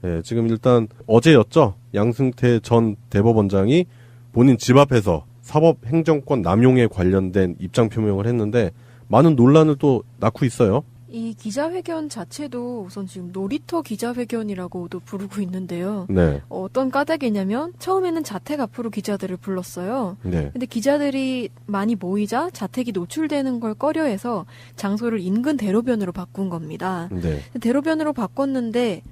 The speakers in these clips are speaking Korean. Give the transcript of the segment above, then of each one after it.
예, 지금 일단 어제였죠. 양승태 전 대법원장이 본인 집 앞에서 사법행정권 남용에 관련된 입장 표명을 했는데 많은 논란을 또 낳고 있어요. 이 기자회견 자체도 우선 지금 놀이터 기자회견이라고도 부르고 있는데요. 네. 어떤 까닭이냐면 처음에는 자택 앞으로 기자들을 불렀어요. 네. 근데 기자들이 많이 모이자 자택이 노출되는 걸 꺼려해서 장소를 인근 대로변으로 바꾼 겁니다. 네. 대로변으로 바꿨는데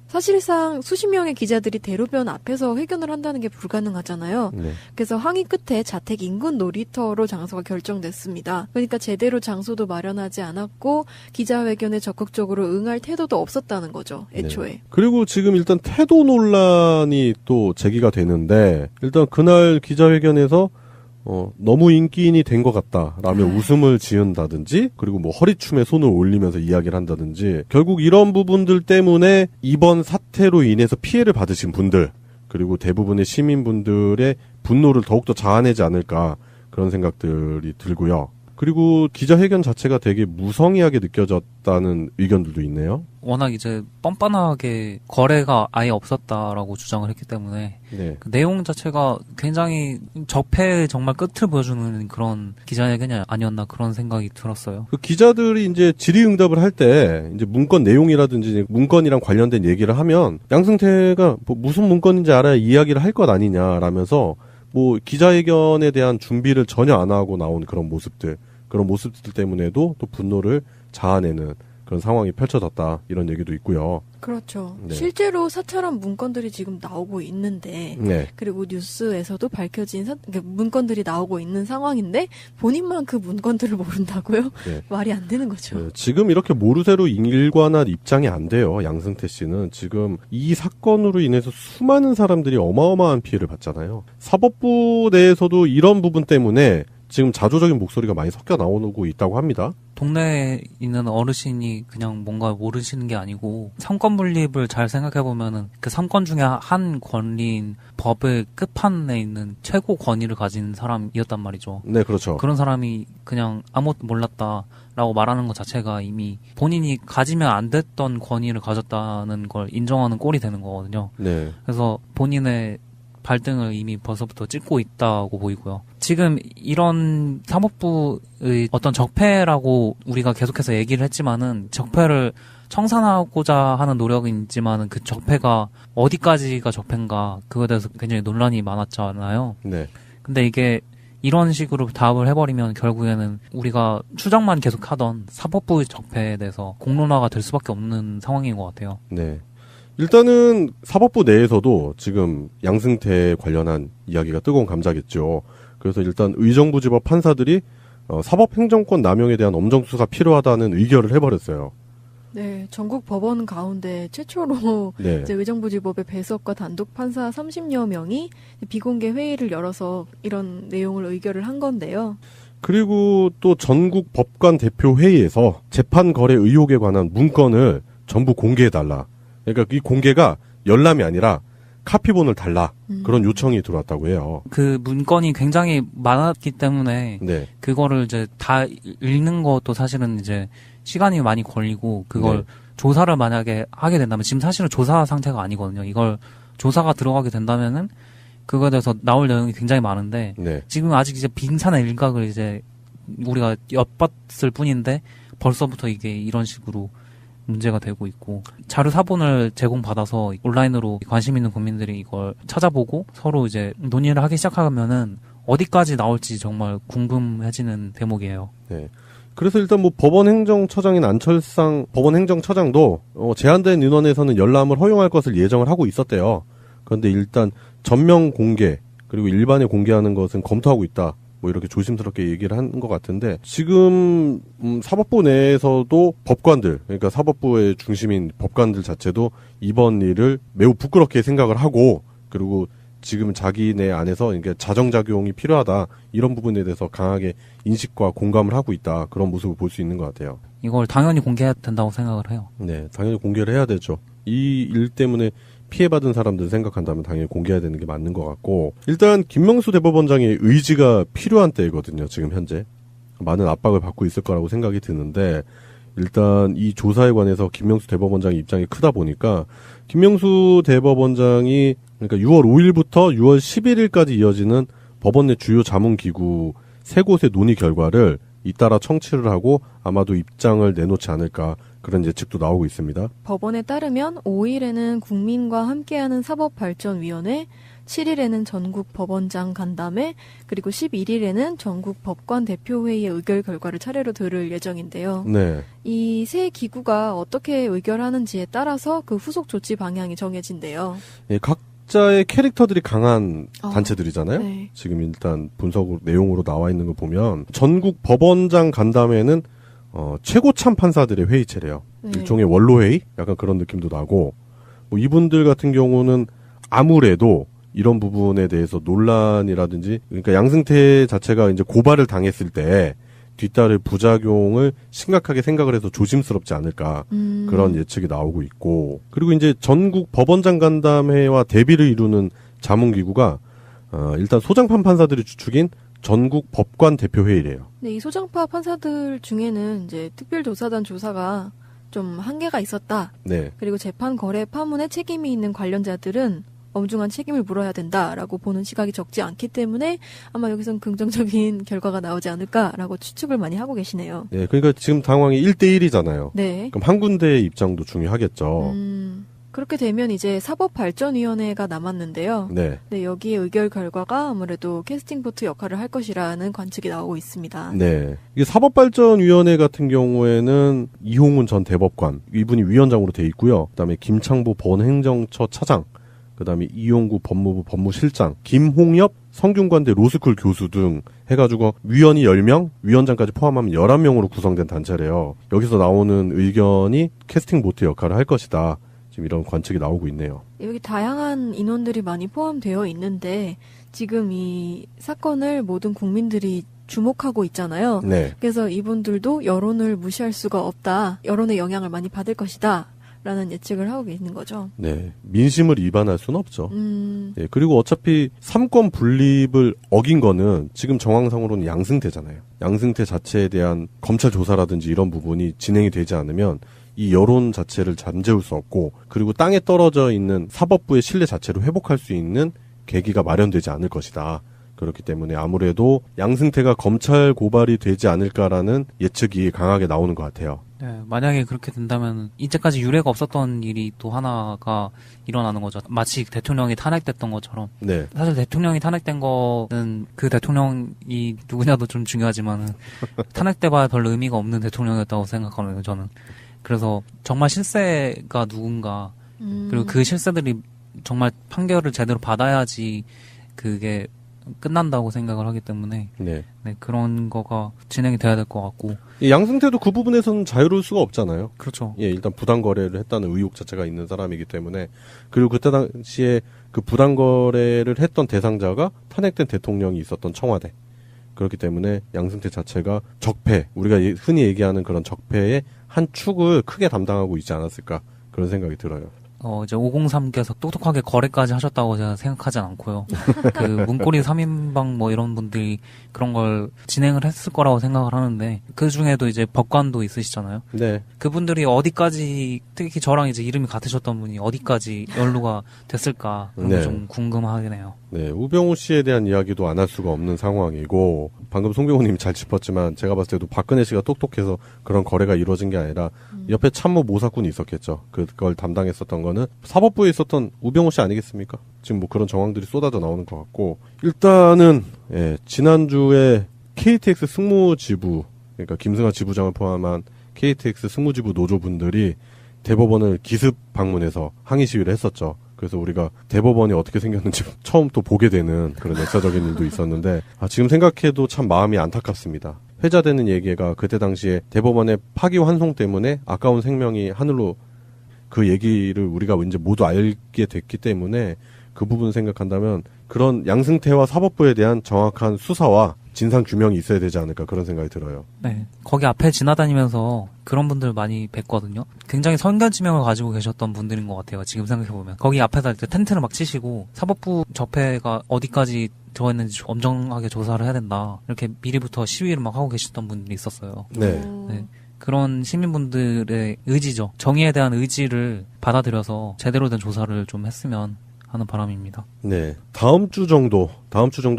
사실상 수십 명의 기자들이 대로변 앞에서 회견을 한다는 게 불가능하잖아요. 네. 그래서 항의 끝에 자택 인근 놀이터로 장소가 결정됐습니다. 그러니까 제대로 장소도 마련하지 않았고 기자회견에 적극적으로 응할 태도도 없었다는 거죠. 애초에. 네. 그리고 지금 일단 태도 논란이 또 제기가 되는데 일단 그날 기자회견에서 너무 인기인이 된 것 같다라며 웃음을 지은다든지 그리고 뭐 허리춤에 손을 올리면서 이야기를 한다든지 결국 이런 부분들 때문에 이번 사태로 인해서 피해를 받으신 분들 그리고 대부분의 시민분들의 분노를 더욱더 자아내지 않을까 그런 생각들이 들고요. 그리고 기자회견 자체가 되게 무성의하게 느껴졌다는 의견들도 있네요. 워낙 이제 뻔뻔하게 거래가 아예 없었다라고 주장을 했기 때문에 네. 그 내용 자체가 굉장히 적폐의 정말 끝을 보여주는 그런 기자회견이 아니었나 그런 생각이 들었어요. 그 기자들이 이제 질의응답을 할 때 이제 문건 내용이라든지 문건이랑 관련된 얘기를 하면 양승태가 뭐 무슨 문건인지 알아야 이야기를 할 것 아니냐라면서 뭐 기자회견에 대한 준비를 전혀 안 하고 나온 그런 모습들 때문에도 또 분노를 자아내는 그런 상황이 펼쳐졌다 이런 얘기도 있고요. 그렇죠. 네. 실제로 사찰한 문건들이 지금 나오고 있는데 네. 그리고 뉴스에서도 밝혀진 문건들이 나오고 있는 상황인데 본인만 그 문건들을 모른다고요? 네. 말이 안 되는 거죠. 네, 지금 이렇게 모르쇠로 일관한 입장이 안 돼요. 양승태 씨는 지금 이 사건으로 인해서 수많은 사람들이 어마어마한 피해를 받잖아요. 사법부 내에서도 이런 부분 때문에 지금 자조적인 목소리가 많이 섞여 나오고 있다고 합니다. 동네에 있는 어르신이 그냥 뭔가 모르시는 게 아니고 삼권 분립을 잘 생각해보면은 그 삼권 중에 한 권리인 법의 끝판에 있는 최고 권위를 가진 사람이었단 말이죠. 네, 그렇죠. 그런 사람이 그냥 아무것도 몰랐다라고 말하는 것 자체가 이미 본인이 가지면 안 됐던 권위를 가졌다는 걸 인정하는 꼴이 되는 거거든요. 네. 그래서 본인의 발등을 이미 벌써부터 찍고 있다고 보이고요. 지금 이런 사법부의 어떤 적폐라고 우리가 계속해서 얘기를 했지만은 적폐를 청산하고자 하는 노력은 있지만은 그 적폐가 어디까지가 적폐인가 그거에 대해서 굉장히 논란이 많았잖아요. 네. 근데 이게 이런 식으로 답을 해버리면 결국에는 우리가 추정만 계속하던 사법부의 적폐에 대해서 공론화가 될 수밖에 없는 상황인 것 같아요. 네. 일단은 사법부 내에서도 지금 양승태에 관련한 이야기가 뜨거운 감자겠죠. 그래서 일단 의정부지법 판사들이 사법행정권 남용에 대한 엄정수사가 필요하다는 의결을 해버렸어요. 네, 전국 법원 가운데 최초로 네. 이제 의정부지법의 배석과 단독 판사 30여 명이 비공개 회의를 열어서 이런 내용을 의결을 한 건데요. 그리고 또 전국 법관 대표 회의에서 재판 거래 의혹에 관한 문건을 전부 공개해달라. 그러니까 이 공개가 열람이 아니라 카피본을 달라. 그런 요청이 들어왔다고 해요. 그 문건이 굉장히 많았기 때문에 네. 그거를 이제 다 읽는 것도 사실은 이제 시간이 많이 걸리고 그걸 네. 조사를 만약에 하게 된다면 지금 사실은 조사 상태가 아니거든요. 이걸 조사가 들어가게 된다면은 그거에 대해서 나올 내용이 굉장히 많은데 네. 지금 아직 이제 빙산의 일각을 이제 우리가 엿봤을 뿐인데 벌써부터 이게 이런 식으로 문제가 되고 있고 자료 사본을 제공받아서 온라인으로 관심 있는 국민들이 이걸 찾아보고 서로 이제 논의를 하기 시작하면은 어디까지 나올지 정말 궁금해지는 대목이에요. 네. 그래서 일단 뭐 법원행정처장인 안철상 법원행정처장도 제한된 인원에서는 열람을 허용할 것을 예정을 하고 있었대요. 그런데 일단 전면 공개 그리고 일반에 공개하는 것은 검토하고 있다. 뭐 이렇게 조심스럽게 얘기를 한 것 같은데 지금 사법부 내에서도 법관들 그러니까 사법부의 중심인 법관들 자체도 이번 일을 매우 부끄럽게 생각을 하고 그리고 지금 자기네 안에서 그러니까 자정작용이 필요하다 이런 부분에 대해서 강하게 인식과 공감을 하고 있다 그런 모습을 볼 수 있는 것 같아요. 이걸 당연히 공개해야 된다고 생각을 해요. 네, 당연히 공개를 해야 되죠. 이 일 때문에 피해받은 사람들 생각한다면 당연히 공개해야 되는 게 맞는 것 같고 일단 김명수 대법원장의 의지가 필요한 때거든요. 지금 현재 많은 압박을 받고 있을 거라고 생각이 드는데 일단 이 조사에 관해서 김명수 대법원장의 입장이 크다 보니까 김명수 대법원장이 그러니까 6월 5일부터 6월 11일까지 이어지는 법원 내 주요 자문기구 3곳의 논의 결과를 잇따라 청취를 하고 아마도 입장을 내놓지 않을까 그런 예측도 나오고 있습니다. 법원에 따르면 5일에는 국민과 함께하는 사법발전위원회, 7일에는 전국 법원장 간담회, 그리고 11일에는 전국 법관 대표회의의 의결 결과를 차례로 들을 예정인데요. 네. 이 세 기구가 어떻게 의결하는지에 따라서 그 후속 조치 방향이 정해진대요. 예, 각자의 캐릭터들이 강한 아, 단체들이잖아요. 네. 지금 일단 분석 내용으로 나와 있는 거 보면 전국 법원장 간담회는 최고참 판사들의 회의체래요. 네. 일종의 원로회의? 약간 그런 느낌도 나고 뭐 이분들 같은 경우는 아무래도 이런 부분에 대해서 논란이라든지 그러니까 양승태 자체가 이제 고발을 당했을 때 뒤따를 부작용을 심각하게 생각을 해서 조심스럽지 않을까 그런 예측이 나오고 있고 그리고 이제 전국 법원장 간담회와 대비를 이루는 자문기구가 일단 소장판 판사들이 주축인 전국 법관 대표회의래요. 네, 이 소장파 판사들 중에는 이제 특별조사단 조사가 좀 한계가 있었다. 네. 그리고 재판 거래 파문에 책임이 있는 관련자들은 엄중한 책임을 물어야 된다라고 보는 시각이 적지 않기 때문에 아마 여기선 긍정적인 결과가 나오지 않을까라고 추측을 많이 하고 계시네요. 네, 그러니까 지금 당황이 1대1이잖아요. 네. 그럼 한 군데의 입장도 중요하겠죠. 그렇게 되면 이제 사법발전위원회가 남았는데요. 네. 네, 여기에 의결 결과가 아무래도 캐스팅보트 역할을 할 것이라는 관측이 나오고 있습니다. 네. 이게 사법발전위원회 같은 경우에는 이홍훈 전 대법관, 이분이 위원장으로 돼 있고요. 그다음에 김창보 법원행정처 차장, 그다음에 이용구 법무부 법무실장, 김홍엽 성균관대 로스쿨 교수 등 해가지고 위원이 10명, 위원장까지 포함하면 11명으로 구성된 단체래요. 여기서 나오는 의견이 캐스팅보트 역할을 할 것이다. 지금 이런 관측이 나오고 있네요. 여기 다양한 인원들이 많이 포함되어 있는데 지금 이 사건을 모든 국민들이 주목하고 있잖아요. 네. 그래서 이분들도 여론을 무시할 수가 없다. 여론의 영향을 많이 받을 것이다. 라는 예측을 하고 있는 거죠. 네. 민심을 위반할 수는 없죠. 음, 예, 그리고 어차피 삼권 분립을 어긴 거는 지금 정황상으로는 양승태잖아요. 양승태 자체에 대한 검찰 조사라든지 이런 부분이 진행이 되지 않으면 이 여론 자체를 잠재울 수 없고 그리고 땅에 떨어져 있는 사법부의 신뢰 자체를 회복할 수 있는 계기가 마련되지 않을 것이다. 그렇기 때문에 아무래도 양승태가 검찰 고발이 되지 않을까라는 예측이 강하게 나오는 것 같아요. 네, 만약에 그렇게 된다면 이제까지 유례가 없었던 일이 또 하나가 일어나는 거죠. 마치 대통령이 탄핵됐던 것처럼. 네. 사실 대통령이 탄핵된 거는 그 대통령이 누구냐도 좀 중요하지만 탄핵돼봐야 별 의미가 없는 대통령이었다고 생각하거든요, 저는. 그래서 정말 실세가 누군가 그리고 그 실세들이 정말 판결을 제대로 받아야지 그게 끝난다고 생각을 하기 때문에 네. 네, 그런 거가 진행이 돼야 될 것 같고. 이 양승태도 그 부분에서는 자유로울 수가 없잖아요. 그렇죠. 예, 일단 부당 거래를 했다는 의혹 자체가 있는 사람이기 때문에 그리고 그때 당시에 그 부당 거래를 했던 대상자가 탄핵된 대통령이 있었던 청와대. 그렇기 때문에 양승태 자체가 적폐, 우리가 흔히 얘기하는 그런 적폐의 한 축을 크게 담당하고 있지 않았을까 그런 생각이 들어요. 이제 503께서 똑똑하게 거래까지 하셨다고 제가 생각하진 않고요. 그 문고리 3인방 뭐 이런 분들이 그런 걸 진행을 했을 거라고 생각을 하는데 그 중에도 이제 법관도 있으시잖아요. 네. 그분들이 어디까지 특히 저랑 이제 이름이 같으셨던 분이 어디까지 연루가 됐을까 그런 게 네. 좀 궁금하긴 해요. 네, 우병우 씨에 대한 이야기도 안 할 수가 없는 상황이고 방금 송병호님이 잘 짚었지만 제가 봤을 때도 박근혜 씨가 똑똑해서 그런 거래가 이루어진 게 아니라 옆에 참모 모사꾼이 있었겠죠. 그걸 담당했었던 거는 사법부에 있었던 우병우 씨 아니겠습니까? 지금 뭐 그런 정황들이 쏟아져 나오는 것 같고 일단은 예, 지난주에 KTX 승무지부 그러니까 김승하 지부장을 포함한 KTX 승무지부 노조분들이 대법원을 기습 방문해서 항의 시위를 했었죠. 그래서 우리가 대법원이 어떻게 생겼는지 처음 또 보게 되는 그런 역사적인 일도 있었는데 지금 생각해도 참 마음이 안타깝습니다. 회자되는 얘기가 그때 당시에 대법원의 파기환송 때문에 아까운 생명이 하늘로 그 얘기를 우리가 이제 모두 알게 됐기 때문에 그 부분 생각한다면 그런 양승태와 사법부에 대한 정확한 수사와 진상 규명이 있어야 되지 않을까 그런 생각이 들어요. 네. 거기 앞에 지나다니면서 그런 분들 많이 뵀거든요. 굉장히 선견지명을 가지고 계셨던 분들인 것 같아요. 지금 생각해보면. 거기 앞에다 이제 텐트를 막 치시고 사법부 적폐가 어디까지 들어있는지 엄정하게 조사를 해야 된다. 이렇게 미리부터 시위를 막 하고 계셨던 분들이 있었어요. 네. 네. 그런 시민분들의 의지죠. 정의에 대한 의지를 받아들여서 제대로 된 조사를 좀 했으면 하는 바람입니다. 네. 다음 주 정도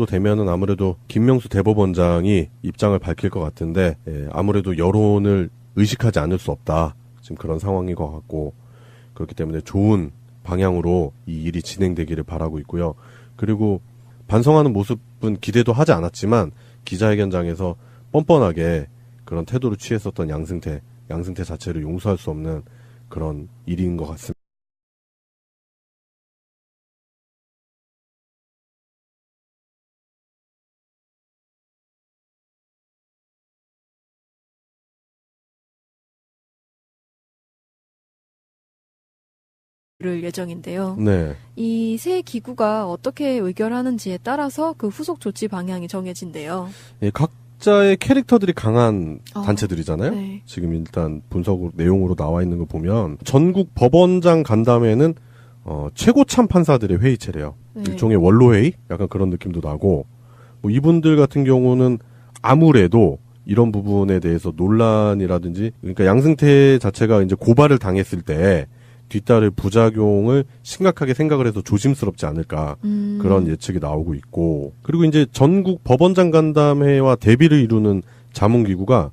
되면은 아무래도 김명수 대법원장이 입장을 밝힐 것 같은데, 아무래도 여론을 의식하지 않을 수 없다. 지금 그런 상황인 것 같고, 그렇기 때문에 좋은 방향으로 이 일이 진행되기를 바라고 있고요. 그리고 반성하는 모습은 기대도 하지 않았지만, 기자회견장에서 뻔뻔하게 그런 태도를 취했었던 양승태 자체를 용서할 수 없는 그런 일인 것 같습니다. 를 예정인데요. 네. 이 세 기구가 어떻게 의결하는지에 따라서 그 후속 조치 방향이 정해진대요. 예, 각자의 캐릭터들이 강한 어, 단체들이잖아요. 네. 지금 일단 분석 내용으로 나와 있는 거 보면 전국 법원장 간담회는 최고참 판사들의 회의체래요. 네. 일종의 원로회의? 약간 그런 느낌도 나고, 뭐 이분들 같은 경우는 아무래도 이런 부분에 대해서 논란이라든지, 그러니까 양승태 자체가 이제 고발을 당했을 때 뒤따를 부작용을 심각하게 생각을 해서 조심스럽지 않을까, 그런 예측이 나오고 있고, 그리고 이제 전국 법원장 간담회와 대비를 이루는 자문기구가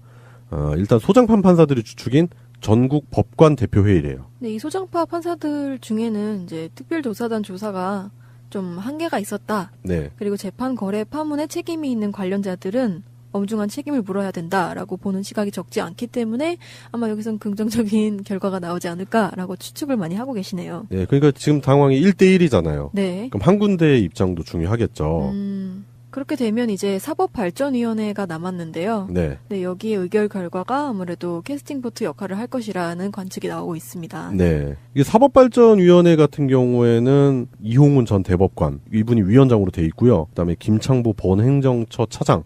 일단 소장판 판사들이 주축인 전국 법관 대표회의래요. 네, 이 소장파 판사들 중에는 이제 특별조사단 조사가 좀 한계가 있었다. 네. 그리고 재판 거래 파문에 책임이 있는 관련자들은 엄중한 책임을 물어야 된다라고 보는 시각이 적지 않기 때문에 아마 여기선 긍정적인 결과가 나오지 않을까라고 추측을 많이 하고 계시네요. 네, 그러니까 지금 당황이 1대1이잖아요. 네. 그럼 한 군데의 입장도 중요하겠죠. 그렇게 되면 이제 사법발전위원회가 남았는데요. 네. 네, 여기에 의결 결과가 아무래도 캐스팅보트 역할을 할 것이라는 관측이 나오고 있습니다. 네. 이게 사법발전위원회 같은 경우에는 이홍훈 전 대법관, 이분이 위원장으로 돼 있고요. 그다음에 김창보 법원행정처 차장,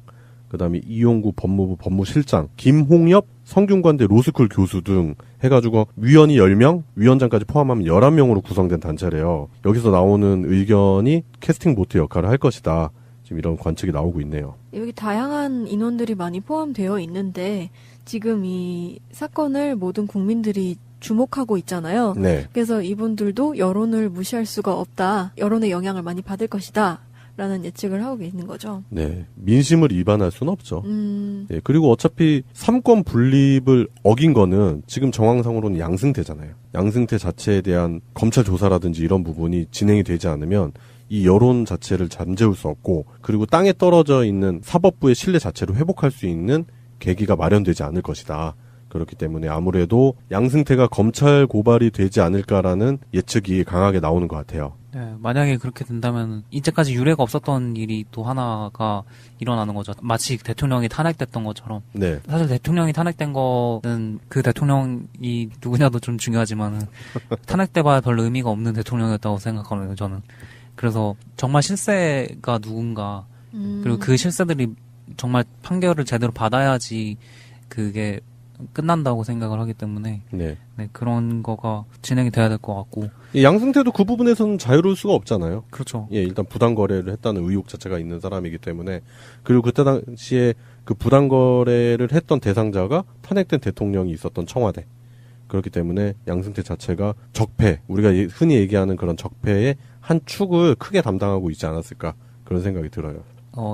그다음에 이용구 법무부 법무실장, 김홍엽 성균관대 로스쿨 교수 등 해가지고 위원이 10명, 위원장까지 포함하면 11명으로 구성된 단체래요. 여기서 나오는 의견이 캐스팅보트 역할을 할 것이다. 지금 이런 관측이 나오고 있네요. 여기 다양한 인원들이 많이 포함되어 있는데 지금 이 사건을 모든 국민들이 주목하고 있잖아요. 네. 그래서 이분들도 여론을 무시할 수가 없다. 여론의 영향을 많이 받을 것이다. 라는 예측을 하고 있는 거죠. 네. 민심을 위반할 수는 없죠. 음, 예, 그리고 어차피 삼권 분립을 어긴 거는 지금 정황상으로는 양승태잖아요. 양승태 자체에 대한 검찰 조사라든지 이런 부분이 진행이 되지 않으면 이 여론 자체를 잠재울 수 없고, 그리고 땅에 떨어져 있는 사법부의 신뢰 자체를 회복할 수 있는 계기가 마련되지 않을 것이다. 그렇기 때문에 아무래도 양승태가 검찰 고발이 되지 않을까라는 예측이 강하게 나오는 것 같아요. 네, 만약에 그렇게 된다면 이제까지 유례가 없었던 일이 또 하나가 일어나는 거죠. 마치 대통령이 탄핵됐던 것처럼. 네. 사실 대통령이 탄핵된 거는 그 대통령이 누구냐도 좀 중요하지만 탄핵돼봐야 별 의미가 없는 대통령이었다고 생각하거든요, 저는. 그래서 정말 실세가 누군가, 그리고 그 실세들이 정말 판결을 제대로 받아야지 그게 끝난다고 생각을 하기 때문에 네. 네, 그런 거가 진행이 돼야 될 것 같고. 이 양승태도 그 부분에서는 자유로울 수가 없잖아요. 그렇죠. 예, 일단 부당 거래를 했다는 의혹 자체가 있는 사람이기 때문에, 그리고 그때 당시에 그 부당 거래를 했던 대상자가 탄핵된 대통령이 있었던 청와대. 그렇기 때문에 양승태 자체가 적폐, 우리가 흔히 얘기하는 그런 적폐의 한 축을 크게 담당하고 있지 않았을까, 그런 생각이 들어요.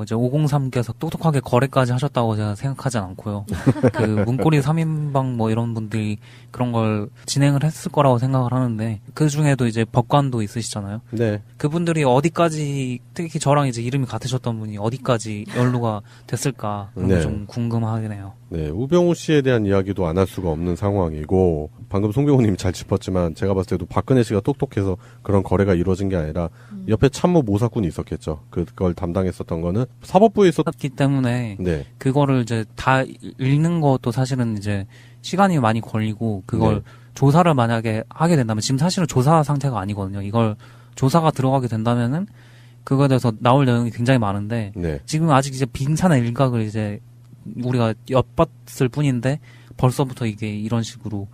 이제 503께서 똑똑하게 거래까지 하셨다고 제가 생각하진 않고요. 그 문고리 3인방 뭐 이런 분들이 그런 걸 진행을 했을 거라고 생각을 하는데, 그 중에도 이제 법관도 있으시잖아요. 네. 그분들이 어디까지, 특히 저랑 이제 이름이 같으셨던 분이 어디까지 연루가 됐을까, 그런 게 네. 좀 궁금하네요. 네, 우병우 씨에 대한 이야기도 안 할 수가 없는 상황이고, 방금 송병호님이 잘 짚었지만 제가 봤을 때도 박근혜 씨가 똑똑해서 그런 거래가 이루어진 게 아니라 옆에 참모 모사꾼이 있었겠죠. 그걸 담당했었던 거는 사법부에 기 때문에 네, 그거를 이제 다 읽는 것도 사실은 이제 시간이 많이 걸리고, 그걸 네. 조사를 만약에 하게 된다면, 지금 사실은 조사 상태가 아니거든요. 이걸 조사가 들어가게 된다면은 그거에 대해서 나올 내용이 굉장히 많은데, 네, 지금 아직 이제 빙산의 일각을 이제 우리가 엿봤을 뿐인데 벌써부터 이게 이런 식으로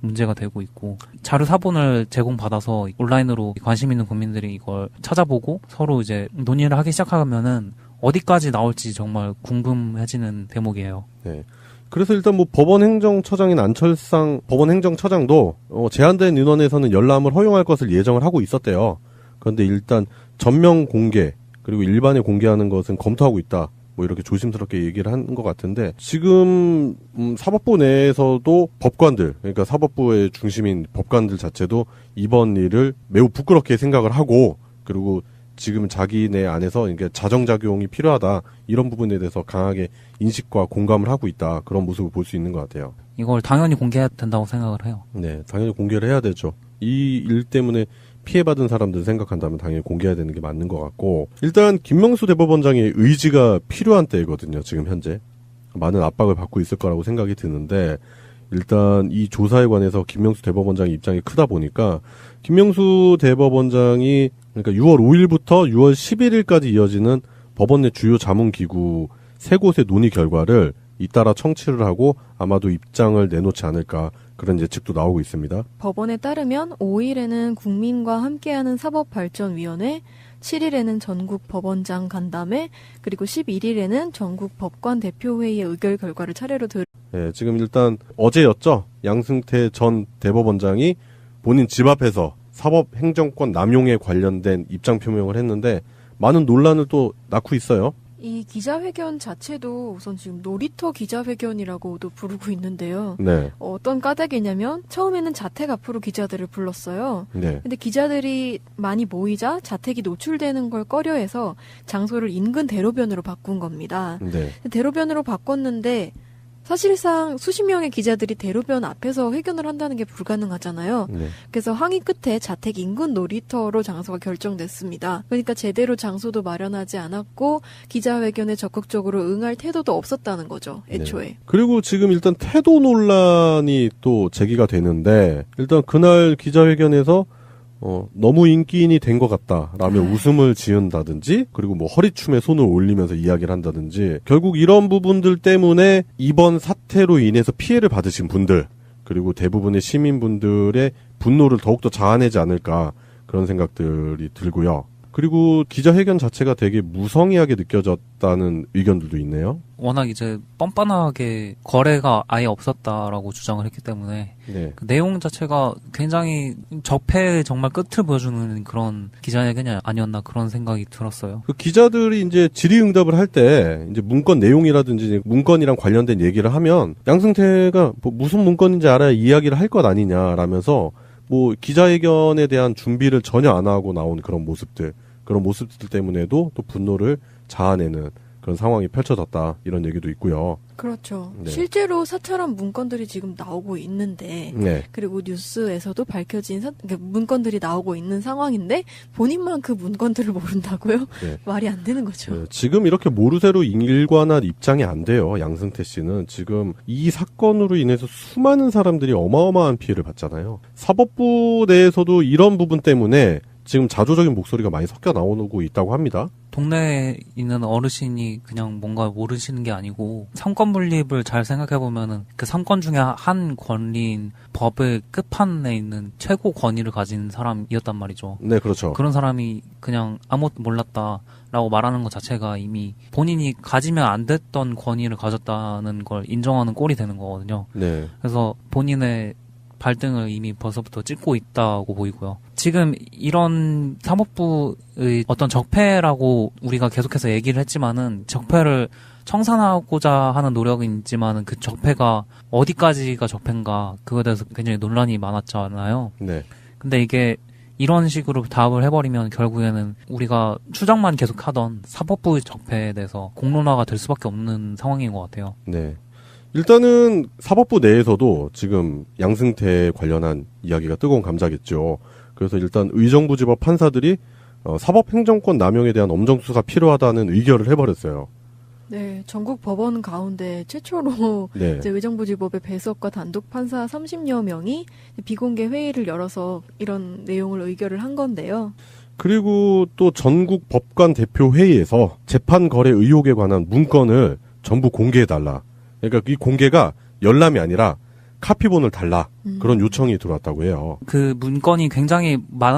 문제가 되고 있고, 자료 사본을 제공받아서 온라인으로 관심 있는 국민들이 이걸 찾아보고 서로 이제 논의를 하기 시작하면은 어디까지 나올지 정말 궁금해지는 대목이에요. 네. 그래서 일단 뭐 법원 행정처장인 안철상 법원 행정처장도 제한된 인원에서는 열람을 허용할 것을 예정을 하고 있었대요. 그런데 일단 전면 공개 그리고 일반에 공개하는 것은 검토하고 있다. 뭐 이렇게 조심스럽게 얘기를 한 것 같은데 지금 사법부 내에서도 법관들 그러니까 사법부의 중심인 법관들 자체도 이번 일을 매우 부끄럽게 생각을 하고 그리고 지금 자기네 안에서 이게 자정작용이 필요하다 이런 부분에 대해서 강하게 인식과 공감을 하고 있다 그런 모습을 볼 수 있는 것 같아요. 이걸 당연히 공개해야 된다고 생각을 해요. 네, 당연히 공개를 해야 되죠. 이 일 때문에 피해받은 사람들 생각한다면 당연히 공개해야 되는 게 맞는 것 같고 일단 김명수 대법원장의 의지가 필요한 때거든요. 지금 현재 많은 압박을 받고 있을 거라고 생각이 드는데 일단 이 조사에 관해서 김명수 대법원장의 입장이 크다 보니까 김명수 대법원장이 그러니까 6월 5일부터 6월 11일까지 이어지는 법원 내 주요 자문기구 3곳의 논의 결과를 잇따라 청취를 하고 아마도 입장을 내놓지 않을까 그런 예측도 나오고 있습니다. 법원에 따르면 5일에는 국민과 함께하는 사법발전위원회, 7일에는 전국 법원장 간담회, 그리고 11일에는 전국 법관 대표회의의 의결 결과를 차례로 네, 지금 일단 어제였죠. 양승태 전 대법원장이 본인 집 앞에서 사법행정권 남용에 관련된 입장 표명을 했는데 많은 논란을 또 낳고 있어요. 이 기자회견 자체도 우선 지금 놀이터 기자회견이라고도 부르고 있는데요. 네. 어떤 까닭이냐면 처음에는 자택 앞으로 기자들을 불렀어요. 네. 근데 기자들이 많이 모이자 자택이 노출되는 걸 꺼려해서 장소를 인근 대로변으로 바꾼 겁니다. 네. 대로변으로 바꿨는데 사실상 수십 명의 기자들이 대로변 앞에서 회견을 한다는 게 불가능하잖아요. 네. 그래서 항의 끝에 자택 인근 놀이터로 장소가 결정됐습니다. 그러니까 제대로 장소도 마련하지 않았고 기자회견에 적극적으로 응할 태도도 없었다는 거죠. 애초에. 네. 그리고 지금 일단 태도 논란이 또 제기가 되는데 일단 그날 기자회견에서 너무 인기인이 된 것 같다라며 웃음을 지은다든지 그리고 뭐 허리춤에 손을 올리면서 이야기를 한다든지 결국 이런 부분들 때문에 이번 사태로 인해서 피해를 받으신 분들 그리고 대부분의 시민분들의 분노를 더욱더 자아내지 않을까 그런 생각들이 들고요. 그리고 기자회견 자체가 되게 무성의하게 느껴졌다는 의견들도 있네요. 워낙 이제 뻔뻔하게 거래가 아예 없었다라고 주장을 했기 때문에 네. 그 내용 자체가 굉장히 적폐의 정말 끝을 보여주는 그런 기자회견이 아니었나 그런 생각이 들었어요. 그 기자들이 이제 질의응답을 할 때 이제 문건 내용이라든지 문건이랑 관련된 얘기를 하면 양승태가 뭐 무슨 문건인지 알아야 이야기를 할 것 아니냐라면서 뭐 기자회견에 대한 준비를 전혀 안 하고 나온 그런 모습들 때문에도 또 분노를 자아내는 그런 상황이 펼쳐졌다 이런 얘기도 있고요. 그렇죠. 네. 실제로 사찰한 문건들이 지금 나오고 있는데 네. 그리고 뉴스에서도 밝혀진 문건들이 나오고 있는 상황인데 본인만 그 문건들을 모른다고요? 네. 말이 안 되는 거죠. 네, 지금 이렇게 모르쇠로 일관한 입장이 안 돼요. 양승태 씨는 지금 이 사건으로 인해서 수많은 사람들이 어마어마한 피해를 받잖아요. 사법부 내에서도 이런 부분 때문에 지금 자조적인 목소리가 많이 섞여 나오고 있다고 합니다. 동네에 있는 어르신이 그냥 뭔가 모르시는 게 아니고 삼권 분립을 잘 생각해보면은 그 삼권 중에 한 권리인 법의 끝판에 있는 최고 권위를 가진 사람이었단 말이죠. 네, 그렇죠. 그런 사람이 그냥 아무것도 몰랐다라고 말하는 것 자체가 이미 본인이 가지면 안 됐던 권위를 가졌다는 걸 인정하는 꼴이 되는 거거든요. 네. 그래서 본인의 발등을 이미 벌써부터 찍고 있다고 보이고요. 지금 이런 사법부의 어떤 적폐라고 우리가 계속해서 얘기를 했지만은 적폐를 청산하고자 하는 노력은 있지만은 그 적폐가 어디까지가 적폐인가 그거에 대해서 굉장히 논란이 많았잖아요. 네. 근데 이게 이런 식으로 답을 해버리면 결국에는 우리가 추정만 계속하던 사법부의 적폐에 대해서 공론화가 될 수밖에 없는 상황인 것 같아요. 네. 일단은 사법부 내에서도 지금 양승태에 관련한 이야기가 뜨거운 감자겠죠. 그래서 일단 의정부지법 판사들이 사법행정권 남용에 대한 엄정수사가 필요하다는 의결을 해버렸어요. 네, 전국 법원 가운데 최초로 네. 이제 의정부지법의 배석과 단독 판사 30여 명이 비공개 회의를 열어서 이런 내용을 의결을 한 건데요. 그리고 또 전국 법관 대표 회의에서 재판 거래 의혹에 관한 문건을 전부 공개해달라. 그러니까 이 공개가 열람이 아니라 카피본을 달라. 그런 요청이 들어왔다고 해요. 그 문건이 굉장히 많아